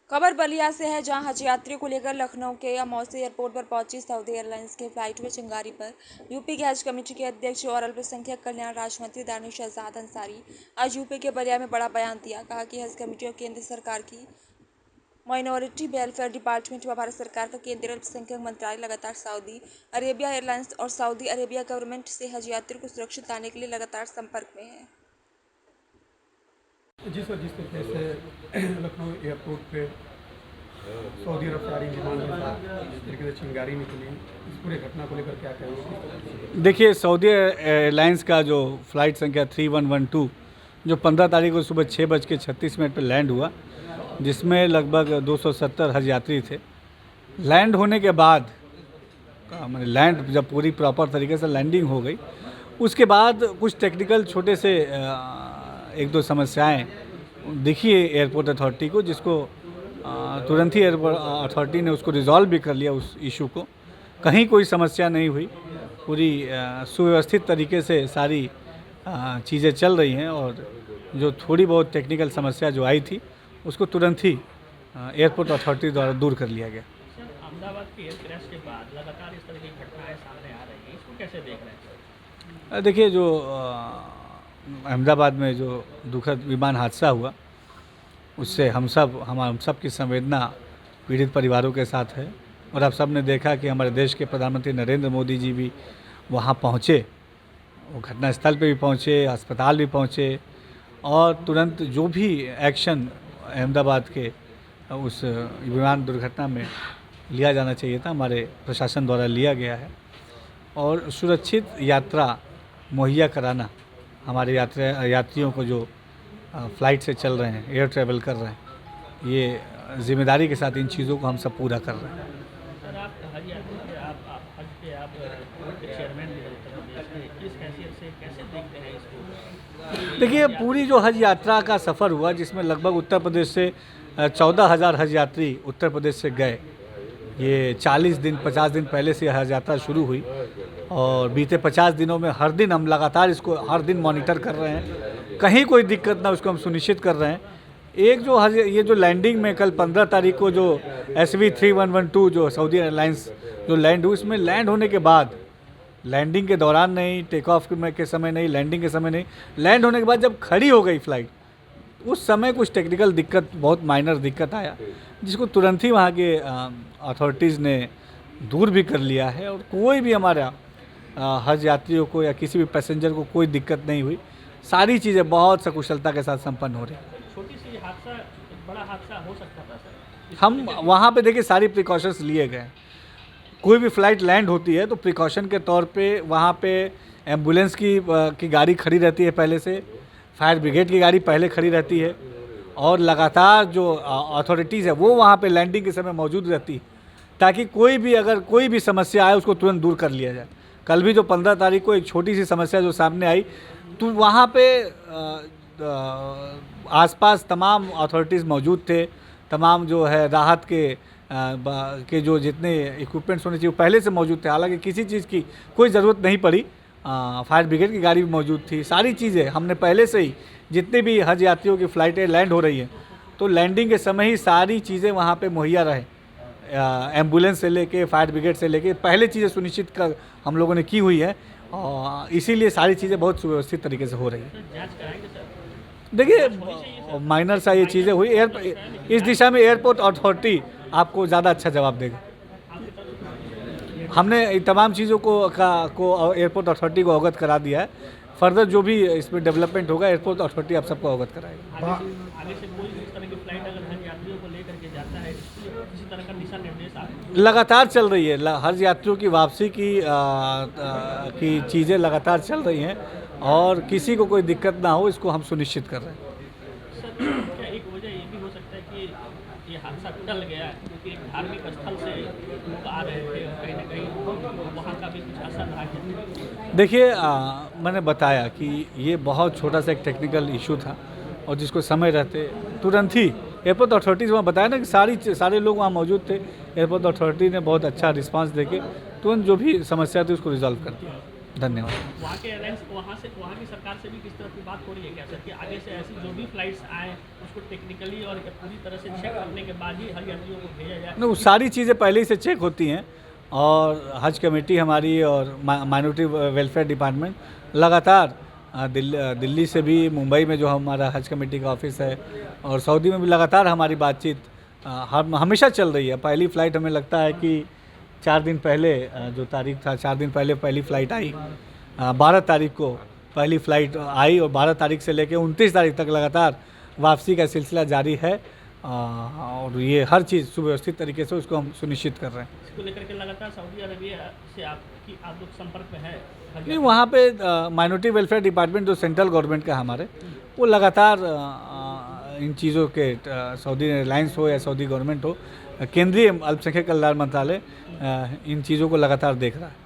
खबर बलिया से है, जहां हज यात्रियों को लेकर लखनऊ के अमौसी एयरपोर्ट पर पहुंची सऊदी एयरलाइंस के फ्लाइट में चिंगारी पर यूपी के हज कमेटी के अध्यक्ष और अल्पसंख्यक कल्याण राज्य मंत्री दानिश शहजाद अंसारी आज यूपी के बलिया में बड़ा बयान दिया। कहा कि हज कमेटी और केंद्र सरकार की माइनॉरिटी वेलफेयर डिपार्टमेंट व भारत सरकार का केंद्रीय अल्पसंख्यक मंत्रालय लगातार सऊदी अरेबिया एयरलाइंस और सऊदी अरेबिया गवर्नमेंट से हज यात्रियों को सुरक्षित लाने के लिए लगातार संपर्क में है। जी सर, जिस तरीके से लखनऊ एयरपोर्ट पे सऊदी अरब से आ रही विमान के साथ जिस तरीके से चिंगारी निकली, इस पूरे घटना को लेकर क्या कहेंगे? देखिए, सऊदी एयरलाइंस का जो फ़्लाइट संख्या 3112 जो 15 तारीख को सुबह 6:36 पर लैंड हुआ, जिसमें लगभग 270 हज यात्री थे। लैंड होने के बाद मैंने लैंड जब पूरी प्रॉपर तरीके से लैंडिंग हो गई, उसके बाद कुछ टेक्निकल छोटे से एक दो समस्याएं दिखी एयरपोर्ट अथॉरिटी को, जिसको तुरंत ही एयरपोर्ट अथॉरिटी ने उसको रिजॉल्व भी कर लिया। उस इशू को कहीं कोई समस्या नहीं हुई, पूरी सुव्यवस्थित तरीके से सारी चीज़ें चल रही हैं, और जो थोड़ी बहुत टेक्निकल समस्या जो आई थी उसको तुरंत ही एयरपोर्ट अथॉरिटी द्वारा दूर कर लिया गया। अहमदाबाद के एयर क्रैश के बाद लगातार इस तरह की घटनाएं सामने आ रही हैं, इसको कैसे देख रहे हैं? देखिए, जो अहमदाबाद में जो दुखद विमान हादसा हुआ, उससे हम सब की संवेदना पीड़ित परिवारों के साथ है। और आप सब ने देखा कि हमारे देश के प्रधानमंत्री नरेंद्र मोदी जी भी वहाँ पहुँचे, वो घटनास्थल पे भी पहुँचे, अस्पताल भी पहुँचे, और तुरंत जो भी एक्शन अहमदाबाद के उस विमान दुर्घटना में लिया जाना चाहिए था, हमारे प्रशासन द्वारा लिया गया है। और सुरक्षित यात्रा मुहैया कराना हमारे यात्रियों को जो फ़्लाइट से चल रहे हैं, एयर ट्रैवल कर रहे हैं, ये ज़िम्मेदारी के साथ इन चीज़ों को हम सब पूरा कर रहे हैं। सर, आप हज यात्री थे, आप बोर्ड के चेयरमैन भी हैं उत्तर प्रदेश के, किस हैसियत से कैसे देखते हैं इसको? देखिए, पूरी जो हज यात्रा का सफ़र हुआ, जिसमें लगभग उत्तर प्रदेश से 14,000 हज यात्री उत्तर प्रदेश से गए। ये 40 दिन 50 दिन पहले से हज यात्रा शुरू हुई, और बीते 50 दिनों में हर दिन हम लगातार इसको हर दिन मॉनिटर कर रहे हैं, कहीं कोई दिक्कत ना उसको हम सुनिश्चित कर रहे हैं। एक जो हज ये जो लैंडिंग में कल 15 तारीख को जो SV 3112 जो सऊदी एयरलाइंस जो लैंड हुई, उसमें लैंड होने के बाद, लैंडिंग के दौरान नहीं, टेक ऑफ के समय नहीं, लैंडिंग के समय नहीं, लैंड होने के बाद जब खड़ी हो गई फ़्लाइट, उस समय कुछ टेक्निकल दिक्कत, बहुत माइनर दिक्कत आया, जिसको तुरंत ही वहाँ के अथॉरिटीज़ ने दूर भी कर लिया है। और कोई भी हमारा हज यात्रियों को या किसी भी पैसेंजर को कोई दिक्कत नहीं हुई। सारी चीज़ें बहुत सकुशलता के साथ संपन्न हो रही हैं। छोटी सी हादसा, एक बड़ा हादसा हो सकता था सर। हम वहाँ पे देखिए सारी प्रिकॉशंस लिए गए। कोई भी फ़्लाइट लैंड होती है तो प्रिकॉशन के तौर पे वहाँ पे एम्बुलेंस की गाड़ी खड़ी रहती है पहले से, फायर ब्रिगेड की गाड़ी पहले खड़ी रहती है, और लगातार जो अथॉरिटीज़ है वो वहाँ पे लैंडिंग के समय मौजूद रहती है, ताकि अगर कोई भी समस्या आए उसको तुरंत दूर कर लिया जाए। कल भी जो 15 तारीख को एक छोटी सी समस्या जो सामने आई, तो वहाँ पे आसपास तमाम अथॉरिटीज़ मौजूद थे, तमाम जो है राहत के जो जितने इक्विपमेंट्स होने चाहिए वो पहले से मौजूद थे। हालांकि किसी चीज़ की कोई ज़रूरत नहीं पड़ी, फायर ब्रिगेड की गाड़ी भी मौजूद थी। सारी चीज़ें हमने पहले से ही, जितने भी हज यात्रियों की फ़्लाइटें लैंड हो रही हैं, तो लैंडिंग के समय ही सारी चीज़ें वहाँ पे मुहैया रहे। एम्बुलेंस से लेके, फायर ब्रिगेड से लेके, पहले चीज़ें सुनिश्चित कर हम लोगों ने की हुई है, और इसीलिए सारी चीज़ें बहुत सुव्यवस्थित तरीके से हो रही हैं। जांच कराएंगे सर? देखिए, माइनर सा ये चीज़ें हुई, इस दिशा में एयरपोर्ट अथॉरिटी आपको ज़्यादा अच्छा जवाब देगा। हमने इन तमाम चीज़ों को एयरपोर्ट अथॉरिटी को अवगत करा दिया है। फर्दर जो भी इसमें डेवलपमेंट होगा, एयरपोर्ट अथॉरिटी आप सबको अवगत कराएगी। आगे से कोई इस तरह की फ्लाइट अगर हज यात्रियों को लेकर के जाता है, किसी तरह का दिशा निर्देश आ लगातार चल रही है। हज यात्रियों की वापसी की चीज़ें लगातार चल रही हैं, और किसी को कोई दिक्कत ना हो, इसको हम सुनिश्चित कर रहे हैं। सर, क्या एक वजह ये भी हो सकता है कि ये हादसा टल गया है क्योंकि एक धार्मिक स्थल से लोग आ रहे थे, और कहीं ना कहीं वहाँ का भी कुछ असर रहा है? देखिए, मैंने बताया कि ये बहुत छोटा सा एक टेक्निकल इशू था, और जिसको समय रहते तुरंत ही एयरपोर्ट अथॉरिटीज़ वहाँ बताया ना कि सारे लोग वहाँ मौजूद थे। एयरपोर्ट अथॉरिटी ने बहुत अच्छा रिस्पांस देके तुरंत जो भी समस्या थी उसको रिजॉल्व कर दिया। धन्यवाद। वहाँ के एयरलाइंस वहाँ की सरकार से भी किस तरह की बात हो रही है क्या सर कि आगे से ऐसी जो भी फ्लाइट्स आए उसको टेक्निकली और पूरी तरह से चेक करने के बाद ही हर यात्रियों को भेजा जाए? नहीं, वो सारी चीज़ें पहले ही से चेक होती हैं और हज कमेटी हमारी और माइनॉरिटी वेलफेयर डिपार्टमेंट लगातार दिल्ली से भी, मुंबई में जो हमारा हज कमेटी का ऑफिस है और सऊदी में भी लगातार हमारी बातचीत हमेशा चल रही है। पहली फ़्लाइट हमें लगता है कि 4 दिन पहले जो तारीख था, 4 दिन पहले पहली फ़्लाइट आई, 12 तारीख को पहली फ़्लाइट आई और 12 तारीख से लेकर 29 तारीख तक लगातार वापसी का सिलसिला जारी है और ये हर चीज़ सुव्यवस्थित तरीके से उसको हम सुनिश्चित कर रहे हैं। इसको लेकर के लगातार सऊदी अरबिया से आप लोग संपर्क में है? नहीं, वहाँ पे माइनॉरिटी वेलफेयर डिपार्टमेंट जो सेंट्रल गवर्नमेंट का हमारे, वो लगातार इन चीज़ों के सऊदी एयरलाइंस हो या सऊदी गवर्नमेंट हो, केंद्रीय अल्पसंख्यक कल्याण मंत्रालय इन चीज़ों को लगातार देख रहा है।